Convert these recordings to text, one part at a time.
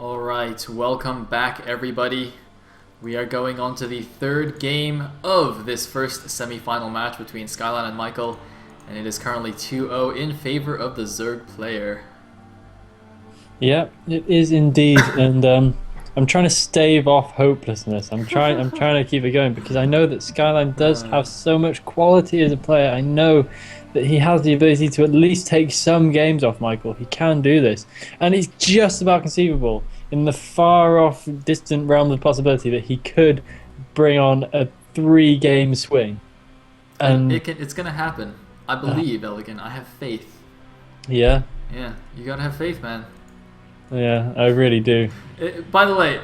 Alright, welcome back everybody. We are going on to the third game of this first semi-final match between Skzlime and Michael, and it is currently 2-0 in favor of the Zerg player. Yeah, it is indeed, and I'm trying to stave off hopelessness. I'm trying to keep it going because I know that Skzlime does have so much quality as a player. I know that he has the ability to at least take some games off Michael. He can do this, and it's just about conceivable in the far off, distant realm of possibility that he could bring on a 3-game swing. And it's gonna happen. I believe, Elegant. I have faith. yeah, Yeah, you gotta have faith, man. yeah, I really do. By the way,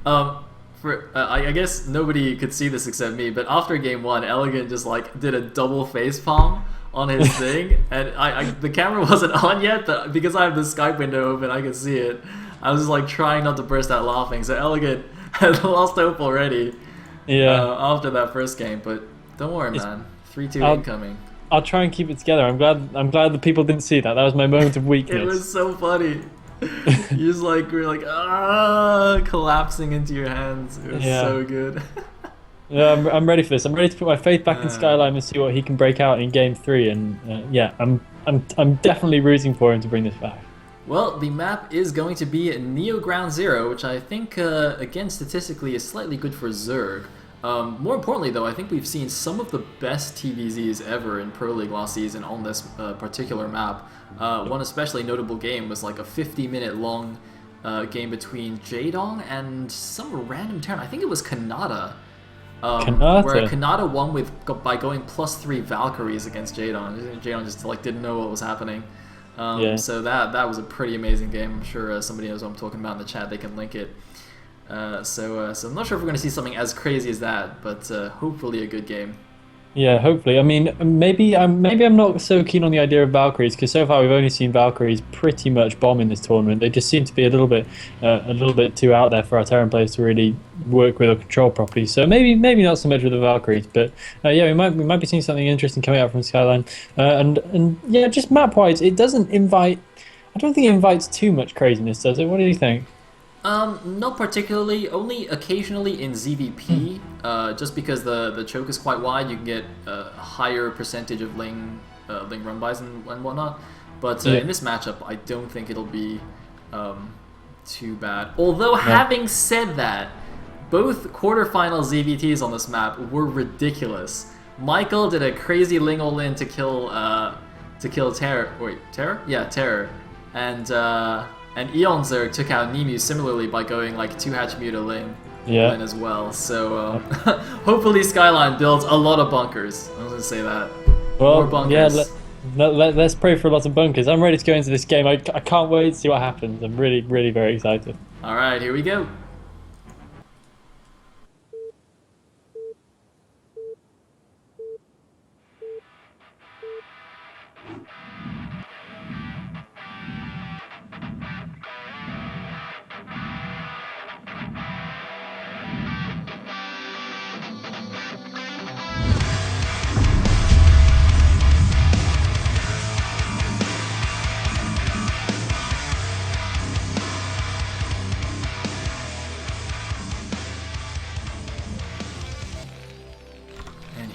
I guess nobody could see this except me, but after game one, Elegant just like did a double face palm on his thing, and the camera wasn't on yet, but because I have the Skype window open, I could see it. I was just like trying not to burst out laughing. So Elegant had lost hope already. Yeah, after that first game, but don't worry, man. 3-2 incoming. I'll try and keep it together. I'm glad the people didn't see that. That was my moment of weakness. It was so funny. You just like were like collapsing into your hands. It was so good. Yeah, I'm ready for this. I'm ready to put my faith back in Skzlime and see what he can break out in game 3. And yeah, I'm definitely rooting for him to bring this back. Well, the map is going to be Neo Ground Zero, which I think again statistically is slightly good for Zerg. More importantly, though, I think we've seen some of the best TVZs ever in Pro League last season on this particular map. One especially notable game was like a 50-minute long game between Jaedong and some random Terran. I think it was Kanata. Where Kanata won by going +3 Valkyries against Jaedong. Jaedong just like didn't know what was happening. So that was a pretty amazing game. I'm sure somebody knows what I'm talking about in the chat. They can link it. So I'm not sure if we're going to see something as crazy as that, but hopefully a good game. Yeah, hopefully. I mean, maybe I'm not so keen on the idea of Valkyries because so far we've only seen Valkyries pretty much bomb in this tournament. They just seem to be a little bit too out there for our Terran players to really work with or control properly. So maybe not so much with the Valkyries, but yeah, we might be seeing something interesting coming out from Skzlime. And yeah, just map wise, it doesn't invite. I don't think it invites too much craziness, does it? What do you think? Not particularly. Only occasionally in ZVP, just because the choke is quite wide, you can get a higher percentage of Ling run-bys and whatnot. But in this matchup, I don't think it'll be too bad. Although, having said that, both quarterfinal ZVTs on this map were ridiculous. Michael did a crazy Ling all-in to kill Terror. Wait, Terror? Yeah, Terror. And Eon Zerg took out Nemu similarly by going like 2-hatch Muta Ling as well. So hopefully Skzlime builds a lot of bunkers. I was going to say that. Well, more bunkers. Yeah, let's pray for a lot of bunkers. I'm ready to go into this game. I can't wait to see what happens. I'm really, really very excited. Alright, here we go.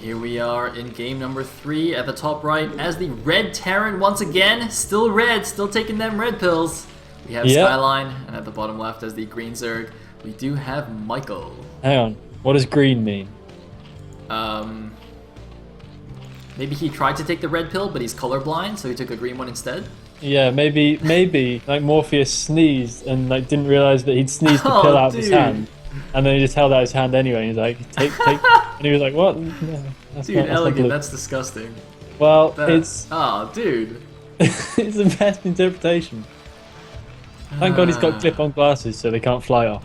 Here we are in game number 3 at the top right as the red Terran once again, still red, still taking them red pills. We have Skzlime, and at the bottom left as the green Zerg, we do have Michael. Hang on, what does green mean? Maybe he tried to take the red pill, but he's colorblind, so he took a green one instead. Yeah, maybe like Morpheus sneezed and like didn't realize that he'd sneezed the pill out of his hand. And then he just held out his hand anyway, and he's like, take, and he was like, what? No, dude, Elegant, that's disgusting. Well, it's... Oh, dude. It's the best interpretation. Thank God he's got clip-on glasses so they can't fly off.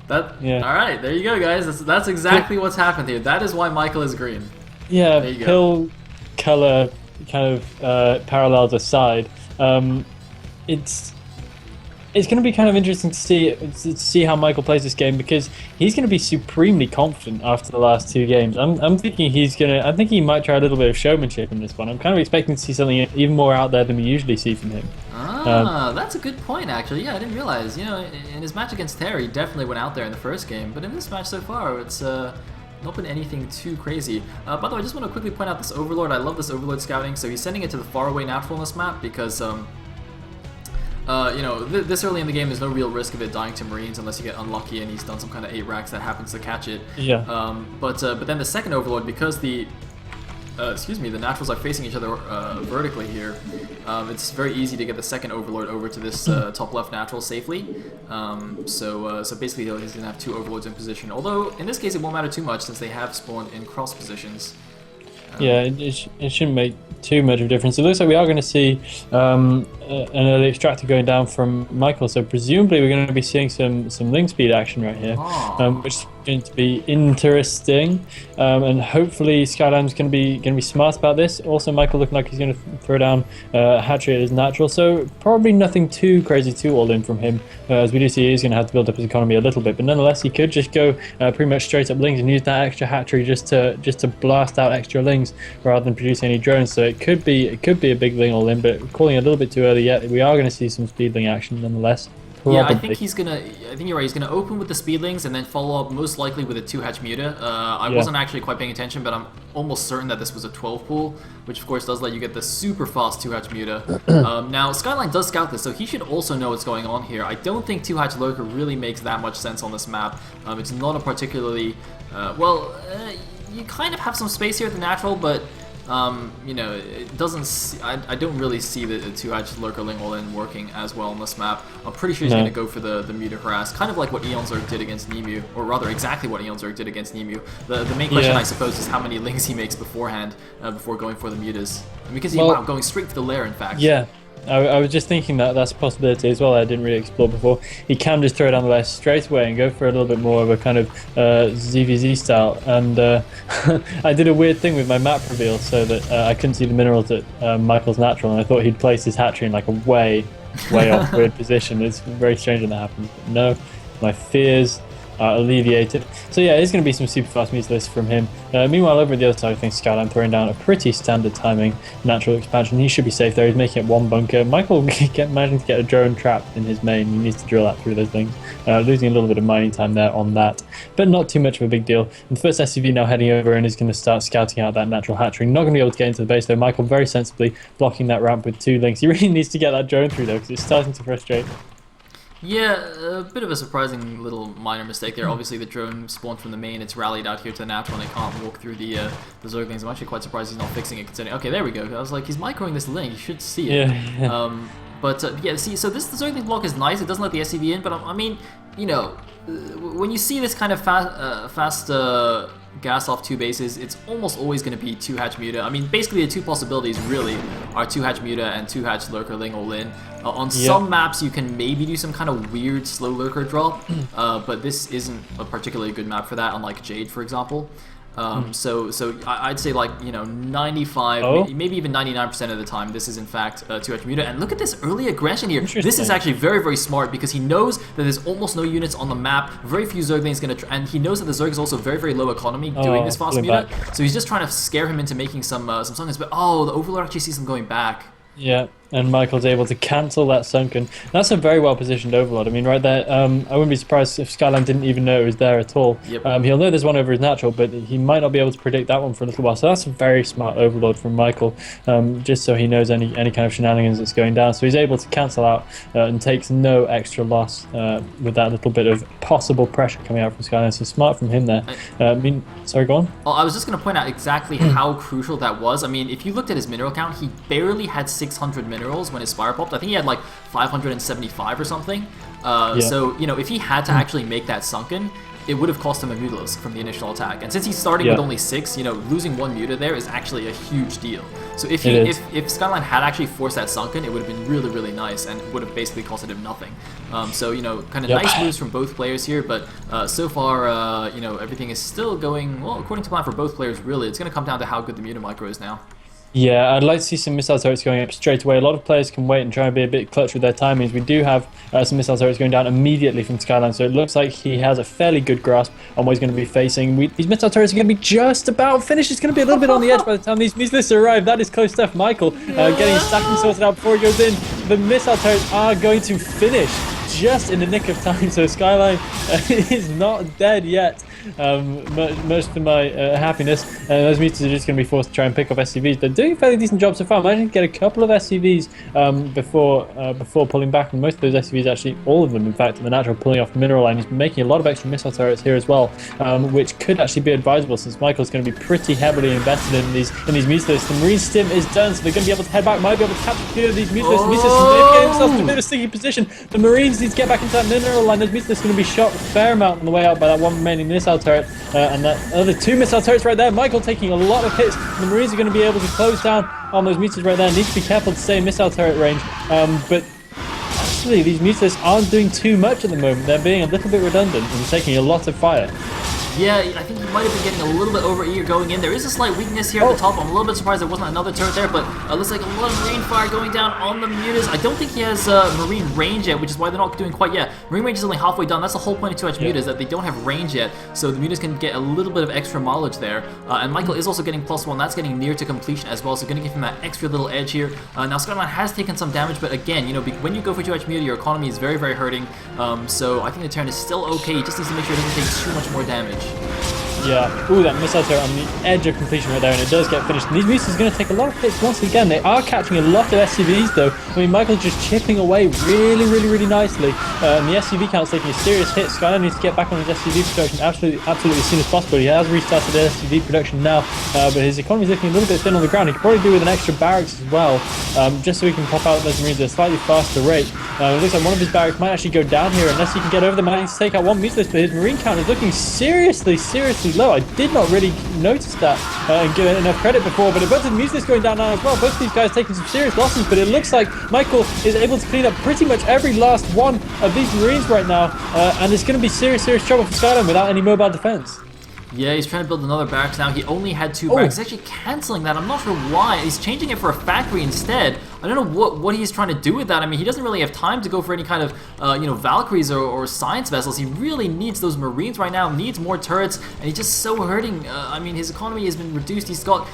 Alright, there you go, guys. That's exactly what's happened here. That is why Michael is green. Yeah, pill color kind of parallels aside. it's going to be kind of interesting to see how Michael plays this game because he's going to be supremely confident after the last two games. I'm thinking I think he might try a little bit of showmanship in this one. I'm kind of expecting to see something even more out there than we usually see from him. That's a good point, actually. Yeah, I didn't realize. You know, in his match against Terry, he definitely went out there in the first game, but in this match so far, it's not been anything too crazy. By the way, I just want to quickly point out this Overlord. I love this Overlord scouting. So he's sending it to the faraway natural on this map because, you know, this early in the game, there's no real risk of it dying to Marines unless you get unlucky and he's done some kind of 8 racks that happens to catch it. Yeah. But then the second Overlord, because the the naturals are facing each other vertically here, it's very easy to get the second Overlord over to this top left natural safely. So basically he's going to have 2 Overlords in position. Although, in this case, it won't matter too much since they have spawned in cross positions. Yeah, it shouldn't make too much of a difference. It looks like we are going to see an early extractor going down from Michael, so presumably we're going to be seeing some link speed action right here, which is going to be interesting. And hopefully Skzlime's going to be smart about this. Also, Michael looking like he's going to throw down a hatchery at his natural, so probably nothing too crazy, too all in from him. As we do see, he's going to have to build up his economy a little bit, but nonetheless, he could just go pretty much straight up lings and use that extra hatchery just to blast out extra lings rather than produce any drones. So it could be a big ling all in, but calling it a little bit too early yet. We are going to see some speedling action nonetheless. Yeah, I think you're right. He's gonna open with the speedlings and then follow up most likely with a 2-hatch muta. I wasn't actually quite paying attention, but I'm almost certain that this was a 12 pool, which of course does let you get the super fast 2-hatch muta. Now Skzlime does scout this, so he should also know what's going on here. I don't think 2-hatch lurker really makes that much sense on this map. It's not a particularly you kind of have some space here at the natural, but you know, it doesn't. I don't really see the 2-hatch lurker ling all in working as well on this map. I'm pretty sure he's going to go for the muta harass, kind of like what Eon Zerg did against Nemu, or rather exactly what Eon Zerg did against Nemu. The main question, I suppose, is how many lings he makes beforehand before going for the mutas. Because he's going straight to the lair, in fact. Yeah. I was just thinking that that's a possibility as well. I didn't really explore before. He can just throw it down the left straight away and go for a little bit more of a kind of ZVZ style. And I did a weird thing with my map reveal so that I couldn't see the minerals at Michael's natural, and I thought he'd place his hatchery in like a way off weird position. It's very strange when that happens. But no, my fears are alleviated. So yeah, it's going to be some super fast mutilist from him. Meanwhile, over at the other side, I think Skzlime throwing down a pretty standard timing natural expansion. He should be safe there. He's making it 1 bunker. Michael managing to get a drone trapped in his main. He needs to drill that through those things. Losing a little bit of mining time there on that, but not too much of a big deal. And the first SCV now heading over and is going to start scouting out that natural hatchery. Not going to be able to get into the base though. Michael very sensibly blocking that ramp with 2 links. He really needs to get that drone through though because it's starting to frustrate. Yeah, a bit of a surprising little minor mistake there. Obviously, the drone spawned from the main. It's rallied out here to the natural, and it can't walk through the Zerglings. I'm actually quite surprised he's not fixing it, considering... Okay, there we go. I was like, he's microing this link. You should see it. Yeah. Yeah, see, so the Zergling block is nice. It doesn't let the SCV in, but I mean, you know, when you see this kind of fast gas off 2 bases, it's almost always going to be 2-hatch muta. I mean, basically the 2 possibilities really are 2-hatch muta and 2-hatch lurker ling all in. On some maps, you can maybe do some kind of weird slow lurker drop, but this isn't a particularly good map for that, unlike Jade, for example. So I'd say, like, you know, 95, maybe even 99% of the time, this is in fact 2-hatch muta. And look at this early aggression here. This is actually very, very smart because he knows that there's almost no units on the map. Very few Zerglings going to, and he knows that the Zerg is also very, very low economy doing this fast muta. So he's just trying to scare him into making some sunkens. But the Overlord actually sees him going back. Yeah, and Michael's able to cancel that sunken. That's a very well positioned Overlord. I mean, right there, I wouldn't be surprised if Skzlime didn't even know it was there at all. Yep. He'll know there's one over his natural, but he might not be able to predict that one for a little while. So that's a very smart Overlord from Michael, just so he knows any kind of shenanigans that's going down. So he's able to cancel out and takes no extra loss with that little bit of possible pressure coming out from Skzlime. So smart from him there. Sorry, go on. Well, I was just going to point out exactly how crucial that was. I mean, if you looked at his mineral count, he barely had 600 minerals when his Spire popped. I think he had like 575 or something. So, you know, if he had to actually make that sunken, it would have cost him a Mutalisk from the initial attack. And since he's starting with only 6, you know, losing 1 Muta there is actually a huge deal. So if Skzlime had actually forced that sunken, it would have been really, really nice and would have basically costed him nothing. So, you know, kind of nice moves from both players here, but so far, you know, everything is still going, well, according to plan for both players, really. It's going to come down to how good the Muta micro is now. Yeah, I'd like to see some missile turrets going up straight away. A lot of players can wait and try and be a bit clutch with their timings. We do have some missile turrets going down immediately from Skzlime, so it looks like he has a fairly good grasp on what he's going to be facing. These missile turrets are going to be just about finished. It's going to be a little bit on the edge by the time these missiles arrive. That is close stuff. Michael getting his stacking sorted out before he goes in. The missile turrets are going to finish just in the nick of time, so Skzlime is not dead yet. Much to my happiness. Those meters are just going to be forced to try and pick up SCVs. They're doing a fairly decent job so far. Managing to get a couple of SCVs before pulling back, and most of those SCVs, actually all of them in fact, the natural pulling off the mineral line. He's making a lot of extra missile turrets here as well, which could actually be advisable since Michael's going to be pretty heavily invested in these meteors. The marine stim is done, so they're going to be able to head back, might be able to capture a few of these meteors. The meteors are getting themselves to a bit of a sticky position. The marines need to get back into that mineral line. Those meteors are going to be shot a fair amount on the way out by that one remaining missile turret, and that other two missile turrets right there. Michael taking a lot of hits. The marines are going to be able to close down on those meters right there. Need to be careful to stay in missile turret range, but actually these meters aren't doing too much at the moment. They're being a little bit redundant and taking a lot of fire. Yeah, I think he might have been getting a little bit over-eager going in. There is a slight weakness here at the top. I'm a little bit surprised there wasn't another turret there, but looks like a lot of marine fire going down on the mutas. I don't think he has marine range yet, which is why they're not doing quite yet. Marine range is only halfway done. That's the whole point of 2H mutas, that they don't have range yet, so the mutas can get a little bit of extra mileage there. And Michael is also getting +1. That's getting near to completion as well, so going to give him that extra little edge here. Now Skzlime has taken some damage, but again, when you go for 2H muta, your economy is very, very hurting. So I think the turn is still okay. He just needs to make sure he doesn't take too much more damage. Yeah, ooh, that missile turret on the edge of completion right there, and it does get finished. And these missiles are going to take a lot of hits once again. They are catching a lot of SCVs though. I mean, Michael's just chipping away really, really, really nicely. And the SCV count's taking a serious hit. Skzlime needs to get back on his SCV production absolutely as soon as possible. He has restarted the SCV production now, but his economy is looking a little bit thin on the ground. He could probably do with an extra barracks as well, just so he can pop out those marines at a slightly faster rate. It looks like one of his barracks might actually go down here unless he can get over them. He needs to take out one mutilist, but his marine count is looking seriously low. I did not really notice that and give it enough credit before, but a bunch of mutilist going down now as well. Both of these guys taking some serious losses, but it looks like Michael is able to clean up pretty much every last one of these marines right now, and it's going to be serious trouble for Skzlime without any mobile defense. Yeah, he's trying to build another barracks now. He only had 2 barracks. He's actually canceling that. I'm not sure why. He's changing it for a factory instead. I don't know what he's trying to do with that. I mean, he doesn't really have time to go for any kind of, Valkyries or science vessels. He really needs those Marines right now, needs more turrets, and he's just so hurting. I mean, his economy has been reduced. He's got,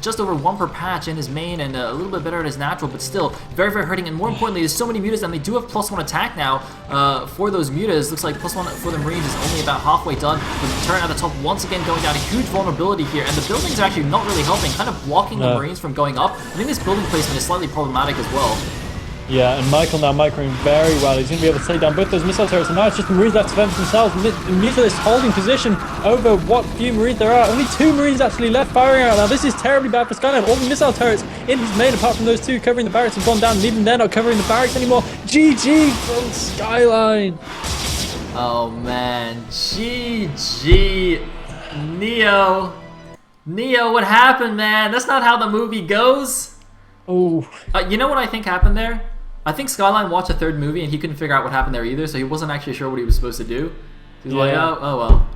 just over 1 per patch in his main and a little bit better at his natural, but still very, very hurting. And more importantly, there's so many mutas, and they do have +1 attack now for those mutas. Looks like +1 for the Marines is only about halfway done. The turret at the top once again going down, a huge vulnerability here, and the buildings are actually not really helping, kind of blocking the Marines from going up. I think this building placement is slightly problematic as well. Yeah, and Michael now microing very well. He's going to be able to take down both those missile turrets, and now it's just the Marines left to fend for themselves. The mutalists holding position over what few Marines there are. Only 2 Marines actually left firing out now. This is terribly bad for Skzlime. All the missile turrets in his main, apart from those 2 covering the barracks, have gone down, and even they're not covering the barracks anymore. GG from Skzlime. Oh man, GG. Neo, what happened, man? That's not how the movie goes. Oh. You know what I think happened there? I think Skzlime watched a 3rd movie and he couldn't figure out what happened there either, so he wasn't actually sure what he was supposed to do. He's like, oh well.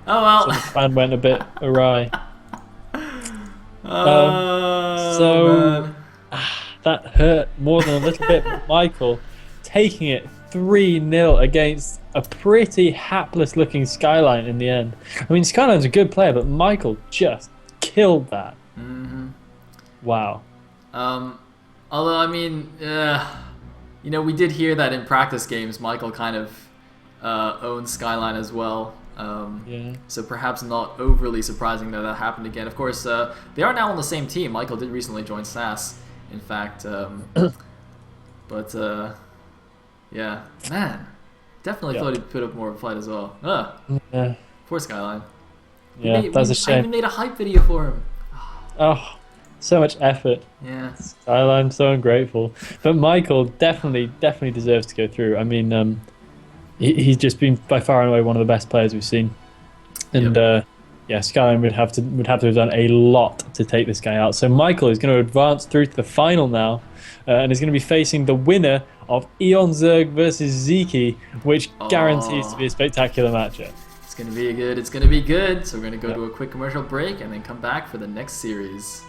Oh well. So the plan went a bit awry. Man. That hurt more than a little bit. Michael taking it 3-0 against a pretty hapless looking Skzlime in the end. I mean, Skzlime's a good player, but Michael just killed that. Wow. Although, I mean, we did hear that in practice games, Michael kind of owned Skzlime as well. So perhaps not overly surprising that happened again. Of course, they are now on the same team. Michael did recently join SAS, in fact. But, yeah, man. Definitely thought he'd put up more of a fight as well. Yeah. Poor Skzlime. Yeah, that's a shame. I even made a hype video for him. Oh, so much effort. Yeah. Skzlime, so ungrateful. But Michael definitely deserves to go through. I mean, he's just been by far and away one of the best players we've seen. And Skzlime would have to have done a lot to take this guy out. So Michael is going to advance through to the final now, and is going to be facing the winner of Eon Zerg versus Ziki, which guarantees to be a spectacular matchup. It's going to be good. So we're going to go to a quick commercial break and then come back for the next series.